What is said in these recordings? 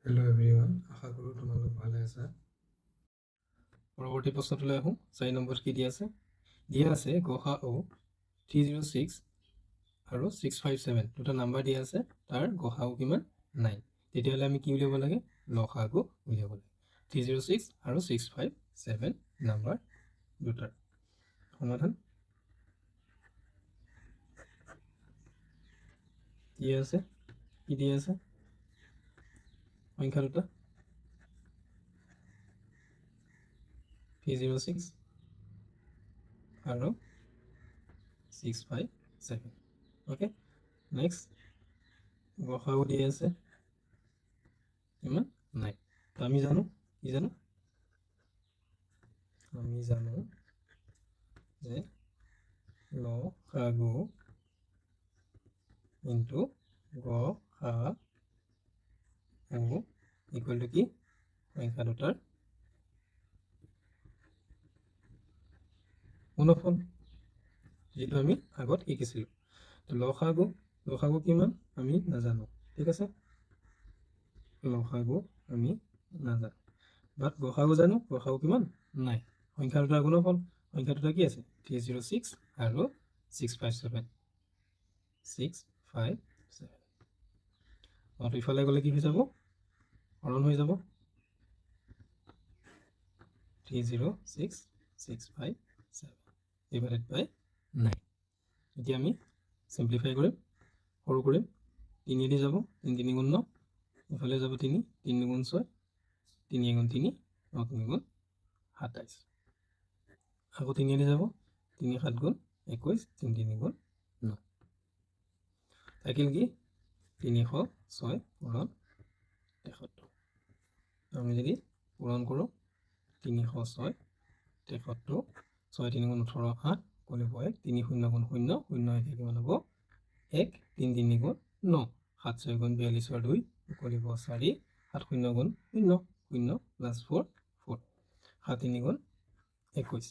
Hello' everyone, আশা কৰোঁ তোমালোক ভালে আছা। পৰৱৰ্তী প্ৰশ্নটোলৈ আহোঁ। 4 নম্বৰ কি দিয়া আছে? দিয়া আছে গসাউ 306 আৰু 657 দুটা নাম্বাৰ দিয়া আছে, তাৰ গসাউ কিমান? 9। তেতিয়াহ'লে আমি কি উলিয়াব লাগে? লসাগু উলিয়াব লাগে। 306 আৰু 657 নাম্বাৰ দুটাৰ সমাধান দিয়া আছে। কি দিয়া আছে? সংখ্যা দুটা 306 আৰু 657। ওকে, নেক্সট গসাউ দিয়া আছে কিমান? 9। তো আমি জানো কি জানো? আমি জানো যে লসাগু ইনটু গসাউ ইকুৱেল টু কি? সংখ্যা দুটাৰ গুণফল, যিটো আমি আগত শিকিছিলোঁ। তো লসাগু কিমান আমি নাজানো, ঠিক আছে? লসাগু আমি নাজানো, বাট গসাগু জানো। গসাগু কিমান? নাই। সংখ্যা দুটাৰ গুণফল, সংখ্যা দুটা কি আছে? 306 আৰু 657। ইফালে গ'লে কি হৈ যাব? হৰণ হৈ যাব। 306 657 ডিভাইডেড বাই 9। এতিয়া আমি চিম্প্লিফাই কৰিম, সৰু কৰিম। 3 দি যাব, 3 3 গুণ 9, ইফালে যাব 3, 3 গুণ 6, 3 গুণ 3, 9 3 গুণ 27। আকৌ 3 দি যাব, 3 7 গুণ 21, 3 3 গুণ 9। থাকিল কি? 306 পূৰণ 73। আমি যদি পূৰণ কৰোঁ 306 73, 6 3 গুণ 18 8 কৰিব 1, 3 0 গুণ 0 0 1 কিমান হ'ব? 1, 3 3 গুণ 9, 7 6 গুণ 42 2 কৰিব 4, 7 0 গুণ 0 0 প্লাছ 4 4, 7 3 গুণ 21,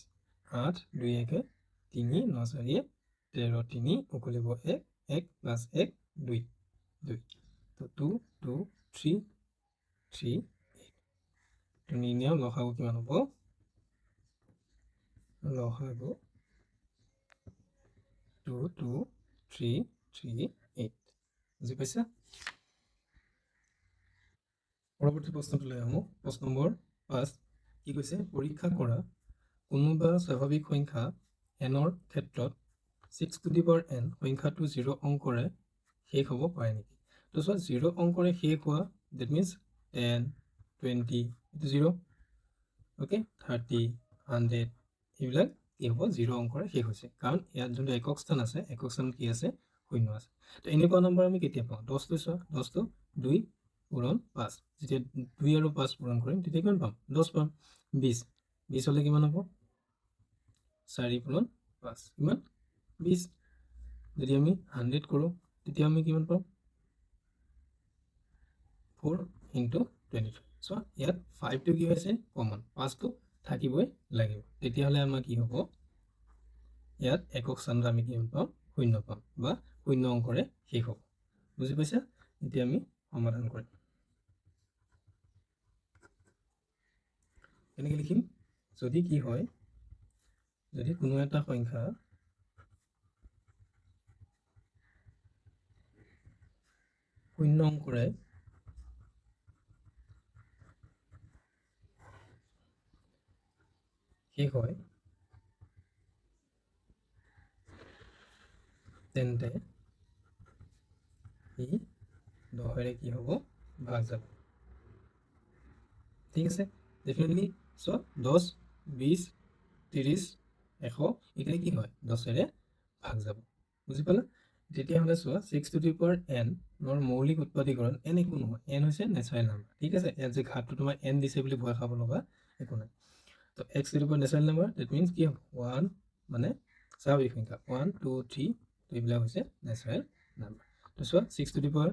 8 2 1 3 9 4 13 3 কৰিব 1 1 প্লাছ 1 2 2, তো 2 2 3 3 8। নিৰ্ণয় লসাগু কিমান হ'ব? লসাগু 2 2 3 3 8। বুজি পাইছা? পৰৱৰ্তী প্ৰশ্নটোলৈ আহোঁ। প্ৰশ্ন নম্বৰ 5 কি কৈছে? পৰীক্ষা কৰা কোনোবা স্বাভাৱিক সংখ্যা এনৰ ক্ষেত্ৰত 6 টু দি পাৱাৰ n সংখ্যাটো 0 অংকৰে শেষ হ'ব পাৰে নেকি? তো চোৱা, 0 অংকৰে শেষ হোৱা, ডেট মিনছ 10 20 এইটো 0, অ'কে, 30 100 এইবিলাক কি হ'ব? 0 অংকৰে শেষ হৈছে, কাৰণ ইয়াত যোনটো একক স্থান আছে, একক স্থানত কি আছে? শূন্য আছে। তো এনেকুৱা নম্বৰ আমি কেতিয়া পাওঁ? 10টো চোৱা, 10টো 2 পূৰণ 5, যেতিয়া 2 আৰু 5 পূৰণ কৰিম তেতিয়া কিমান পাম? 10 পাম। 20 হ'লে কিমান হ'ব? 4 পূৰণ 5 কিমান? 20। যদি আমি 100 কৰোঁ তেতিয়া আমি কিমান পাম? 4 ইনটু 25। চোৱা, ইয়াত 5টো কি হৈছে? কমন, 5টো থাকিবই লাগিব। তেতিয়াহ'লে আমাৰ কি হ'ব? ইয়াত একক স্থানত আমি কিমান পাম? শূন্য পাম, বা শূন্য অংকৰে শেষ হ'ব। বুজি পাইছা? এতিয়া আমি সমাধান কৰিম। কেনেকৈ লিখিম? যদি কি হয়, যদি কোনো এটা সংখ্যা শূন্য অংকৰে শেষ হয় তেন্তে ই 10ৰে কি হ'ব? ভাগ যাব। ঠিক আছে, ডেফিনেটলি। চ' 10 20 30 100 এইখিনি কি হয়? 10ৰে ভাগ যাব। বুজি পালা? তেতিয়াহ'লে চোৱা, 6 টু দি পাৱাৰ n ৰ মৌলিক উৎপাদীকৰণ n একো নহয়, n হৈছে নেচাৰেল নাম্বাৰ। ঠিক আছে, ইয়াত যে ঘাতটো তোমাৰ n দিছে বুলি ভয় খাব লগা একো নাই। তো x to the power natural number, that means কি হ'ব? 1 মানে স্বাভাৱিক সংখ্যা, 1 2 3, তো এইবিলাক হৈছে নেচাৰেল নাম্বাৰ। তো চোৱা, 6 টু দি পাৱাৰ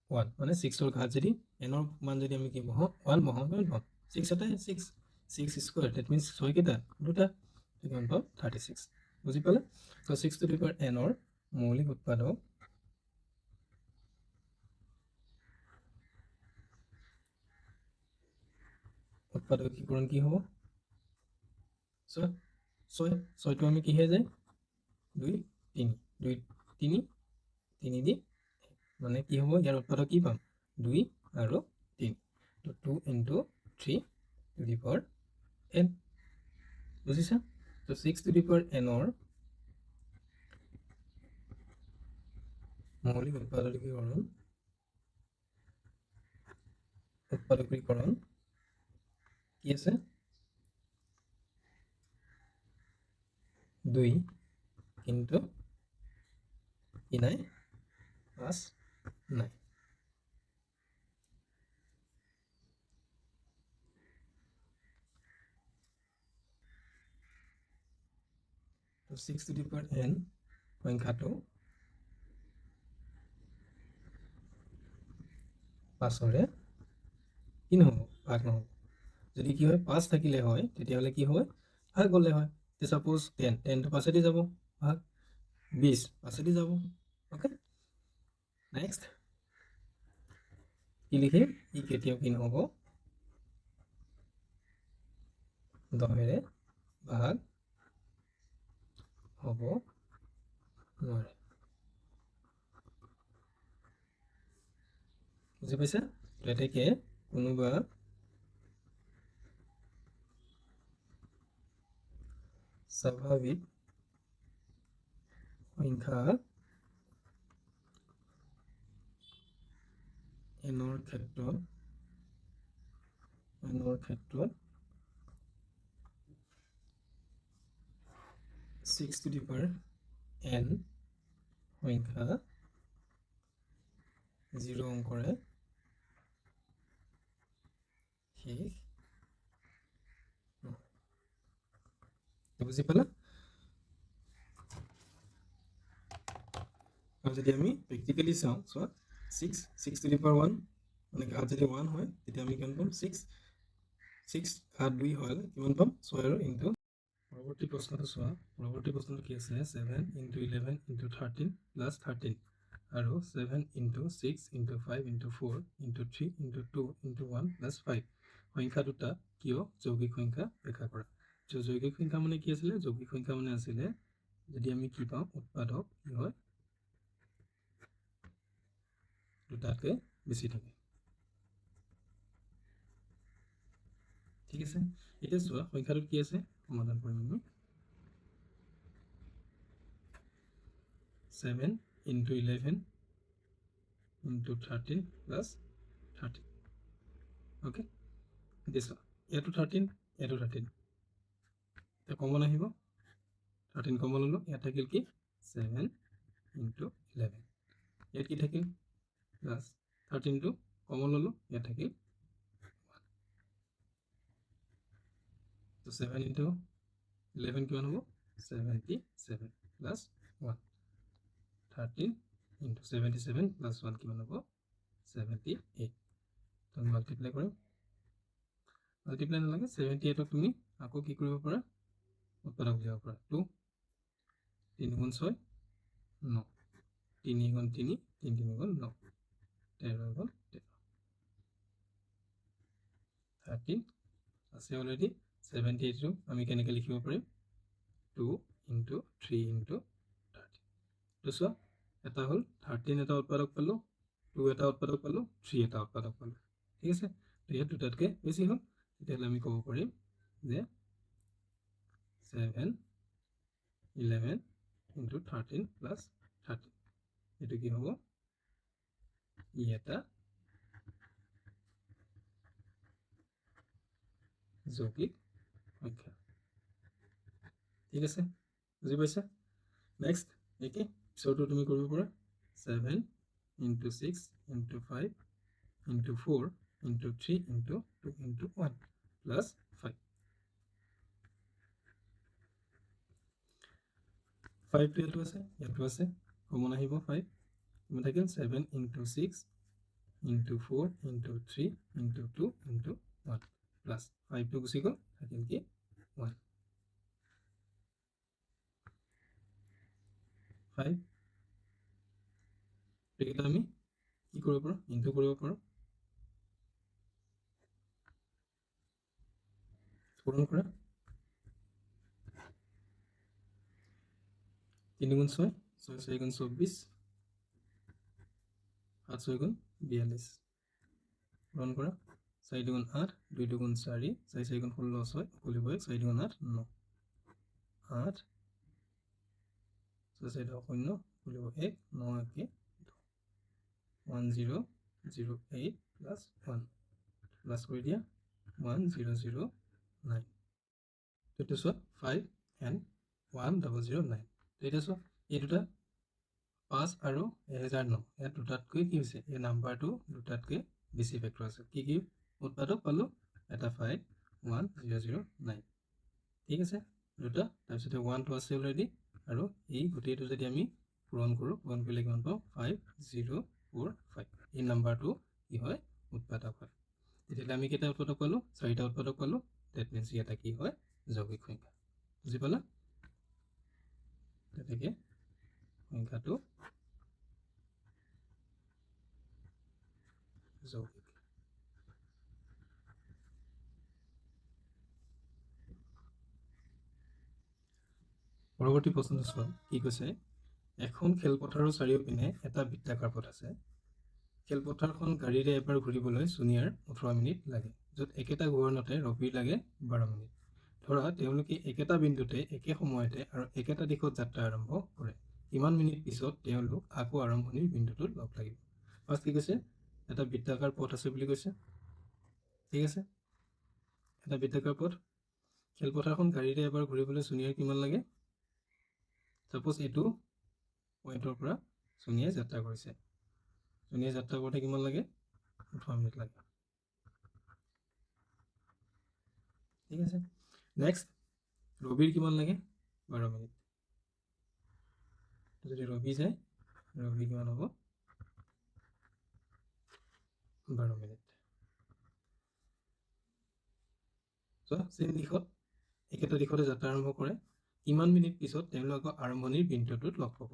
1 মানে 6ৰ ঘাত যদি n ৰ মান যদি আমি কি বহাওঁ? 1 বহাওঁ, কিমান পাম? 6 এটাই 6 স্কুৱাৰ, ডেট মিনছ 6 কেইটা? দুটা, কিমান পাম? 36। বুজি পালে? তো 6 টু দি পাৱাৰ n ৰ মৌলিক উৎপাদক উৎপাদকীকৰণ কি হ'ব 6 6টো আমি কিহে যায় 2 3 2 3 3 দি মানে কি হ'ব ইয়াৰ উৎপাদক কি পাম 2 আৰু 3 তো 2 into 3 to the power n বুজিছা তো 6 to the power n or মৌলিক উৎপাদকীকৰণ কি আছে 2 কিন্তু কি নাই 5 নাই তো 6 to the power n সংখ্যাটো 5ৰে কি নহ'ব ভাগ নহ'ব যদি কি হয় 5 থাকিলে হয় তেতিয়াহ'লে কি হয় ভাগ গ'লে হয় তে সাপোজ 10 10 তো 5 দি যাব ভাগ 20 5 দি যাব ওকে নেক্সট কি লিখিম ই কেতিয়াও কি নহ'ব 10ৰে ভাগ হ'ব নোৱাৰে বুজি পাইছা এতেকে কোনোবা স্বাভাৱিক সংখ্যা এনৰ ক্ষেত্ৰত 6 to the power n সংখ্যা 0 অংকৰে শেষ বুজি পালা আৰু যদি আমি প্ৰেক্টিকেলি চাওঁ চোৱা 6 to the power 1 মানে ঘাত যদি 1 হয় তেতিয়া আমি কিমান পাম 6 ঘাত 2 হয় কিমান পাম 6 আৰু ইনটু পৰৱৰ্তী প্ৰশ্নটো চোৱা পৰৱৰ্তী প্ৰশ্নটো কি আছে 7 into 11 into 13 plus 13 আৰু 7 into 6 into 5 into 4 into 3 into 2 into 1 plus 5 সংখ্যা দুটা কিয় যৌগিক সংখ্যা ব্যাখ্যা কৰা যৌগিক সংখ্যা মানে কি আছিলে যৌগিক সংখ্যা মানে আছিলে যদি আমি কি পাওঁ উৎপাদক কি হয় দুটাতকৈ বেছি থাকে ঠিক আছে এতিয়া চোৱা সংখ্যাটোত কি আছে সমাধান কৰিম আমি 7 into 11 into 13 plus 13 okay this one এটো 13 এটো 13 তে কমন আহিব 13 কমন হলো এটা থাকিল কি 7 into 11 ইয়াত কি থাকিল প্লাস 13 টো কমন হলো ইয়াত থাকিল 1 তো 7 into 11 কিমান হ'ব 77 plus 1 13 into 77 plus 1 কিমান হ'ব 78 তো মাল্টিপ্লাই কৰিম মাল্টিপ্লাই নালাগে 78 তুমি আকৌ কি কৰিব পাৰা উৎপাদক উলিয়াব পাৰা 2 3 গুণ 6 9 3 গুণ 3 3 3 গুণ 9 13 গুণ 13 আছে অলৰেডি 78 টো আমি কেনেকৈ লিখিব পাৰিম 2 into 3 into 13 তো চোৱা এটা হ'ল 13 এটা উৎপাদক পালো 2 এটা উৎপাদক পালো 3 এটা উৎপাদক পালো ঠিক আছে তো ইয়াত দুটাতকৈ বেছি হ'ল তেতিয়াহ'লে আমি ক'ব পাৰিম যে 7 11 into 13 plus 13 এটো কি হ'ব ই এটা যৌগিক সংখ্যা ঠিক আছে বুজি পাইছা নেক্সট একে পিছৰটো তুমি কৰিব পাৰা 7 into 6 into 5 into 4 into 3 into 2 into 1 plus 5 5 টো ইয়াতো আছে কমন আহিব 5 কিমান থাকিল 7 into 6 into 4 into 3 into 2 into 1 plus 5 টো গুচি গ'ল থাকিল কি 1 5 এটা আমি কি কৰিব পাৰো ইনটু কৰিব পাৰো পূরণ করা 3 গুণ 6 6 6 গুণ 24 7 6 গুণ 42 পূরণ করা 4 গুণ 8 2 গুণ 4 4 4 গুণ 16 6 খুলিব 4 গুণ 8 9 8 6 4 0 খুলিব 1 9 1 1008 plus 1 plus কৰি দিয়া 1009 এইটো চোৱা 5 and 1009 এইটো চোৱা এই দুটা 5 আৰু 1009 ইয়াত দুটাতকৈ কি হৈছে এই নাম্বাৰটো দুটাতকৈ বেছি ফেক্টৰ আছে কি কি উৎপাদক পালো এটা 51009 ঠিক আছে দুটা তাৰপিছতে 1 টো আছে অলৰেডি আৰু এই গোটেইটো যদি আমি পূৰণ কৰোঁ পূৰণ কৰিলে কিমান পাওঁ 5045 এই নাম্বাৰটো কি হয় উৎপাদক হয় তেতিয়াহ'লে আমি কেইটা উৎপাদক পালো 4টা উৎপাদক পালো দ্যাট মিন্স এটা কি হয় যৌগিক সংখ্যা বুজি পালা তেনেকে সংখ্যাটো যৌগিক পৰৱৰ্তী প্ৰশ্নটো চোৱা কি কৈছে এখন খেলপথাৰৰ চাৰিওপিনে এটা বৃত্তাকাৰ পথ আছে খেলপথাৰখন গাড়ীৰে এবাৰ ঘূৰিবলৈ সোনিয়াৰ 18 মিনিট লাগে য'ত একেটা ঘূৰণতে ৰবিৰ লাগে 12 মিনিট ধৰা তেওঁলোকে একেটা বিন্দুতে একে সময়তে আৰু একেটা দিশত যাত্ৰা আৰম্ভ কৰে কিমান মিনিট পিছত তেওঁলোক আকৌ আৰম্ভণিৰ বিন্দুটোত লগ লাগিব ফাৰ্ষ্ট কি কৈছে এটা বৃত্তাকাৰ পথ আছে বুলি কৈছে ঠিক আছে এটা বৃত্তাকাৰ পথ খেলপথাৰখন গাড়ীৰে এবাৰ ঘূৰিবলৈ সোনিয়াৰ কিমান লাগে সাপোজ এইটো পইণ্টৰ পৰা সোনিয়াই যাত্ৰা কৰিছে সোনিয়াই যাত্ৰা কৰোঁতে কিমান লাগে 18 মিনিট লাগে ঠিক আছে নেক্সট ৰবিৰ কিমান লাগে 12 মিনিট যদি ৰবি যায় ৰবি কিমান হ'ব 12 মিনিট সো সেম দিশত একেটা দিশতে যাত্ৰা আৰম্ভ কৰে কিমান মিনিট পিছত তেওঁলোক আৰম্ভণিৰ বিন্দুটোত লগ পাব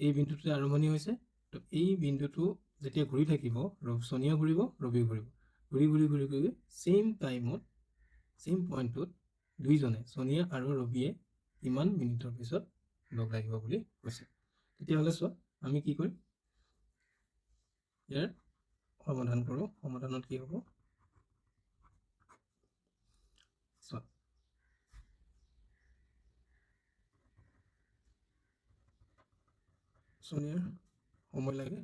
এই বিন্দুটোতে আৰম্ভণি হৈছে তো এই বিন্দুটো যেতিয়া ঘূৰি থাকিব সোনিয়া ঘূৰিব ৰবি ঘূৰিব ঘূৰি ঘূৰি ঘূৰি ঘূৰি সেম টাইমত সেম পইণ্টত দুইজনে সোনিয়া আৰু ৰবিয়ে কিমান মিনিটৰ পিছত লগ লাগিব বুলি কৈছে তেতিয়াহ'লে চোৱা আমি কি কৰিম ইয়াৰ সমাধান কৰোঁ সমাধানত কি হ'ব চোৱা সোনিয়াৰ সময় লাগে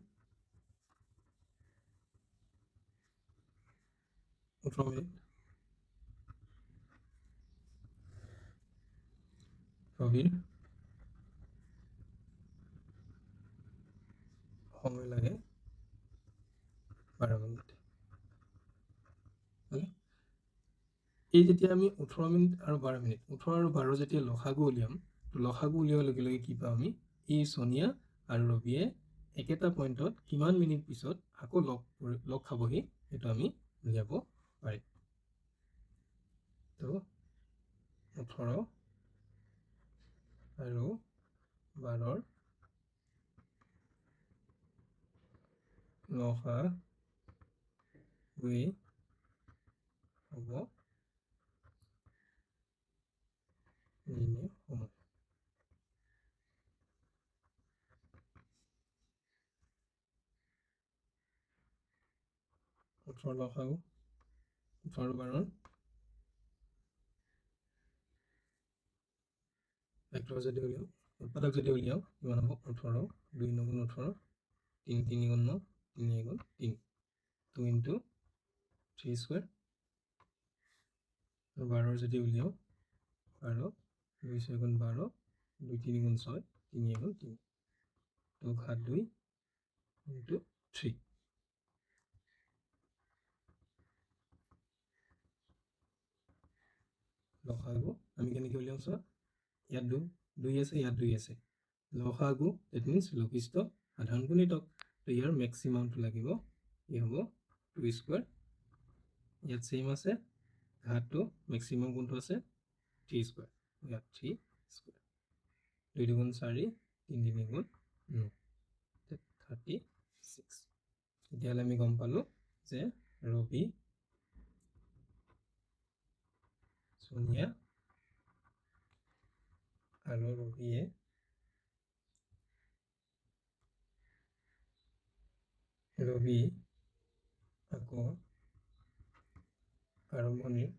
18 মিনিট ৰবিৰ সময় লাগে 12 মিনিট এই যেতিয়া আমি 18 মিনিট আৰু 12 মিনিট 18 আৰু 12 যেতিয়া লসাগু উলিয়াম তো লসাগু উলিওৱাৰ লগে লগে কি পাম আমি এই সোনিয়া আৰু ৰবিয়ে একেটা পইণ্টত কিমান মিনিট পিছত আকৌ লগ খাবহি এটা আমি উলিয়াব পাৰিম তো 18 আৰু 12 লসাগুৱে হ'ব সময় 18 লসাগু 18 12 ফেক্টৰ যদি উলিয়াও উৎপাদক যদি উলিয়াও কিমান হ'ব 18 2 9 গুণ 18 3 3 গুণ 9 3 গুণ 3 2 into 3 স্কোয়ার আর 12 যদি উলিয়াও 12 2 6 গুণ 12 2 3 গুণ 6 3 গুণ 3 তো ঘাত 2 into 3 লসাগু আমি কেনেকৈ উলিয়াম চোৱা ইয়াত 2 আছে ইয়াত 2 আছে লসাগু দ্যাট মিন্স লঘিষ্ঠ সাধাৰণ গুণিতক তো ইয়াৰ ম্যাক্সিমামটো লাগিব ই হ'ব 2 স্কোয়ার ইয়াত সেম আছে ঘাতটো ম্যাক্সিমাম কোনটো আছে 3 স্কোয়ার ইয়াত 3 স্কোয়ার 2 গুণ 4 3 গুণ 9 36 এতিয়ালে আমি গম পালো যে ৰবি সোনিয়া আৰু ৰবিয়ে ৰবি আকৌ আৰম্ভণিৰ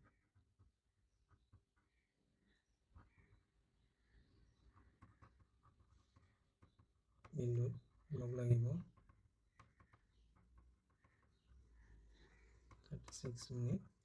বিন্দুত লগ লাগিব 36 মিনিট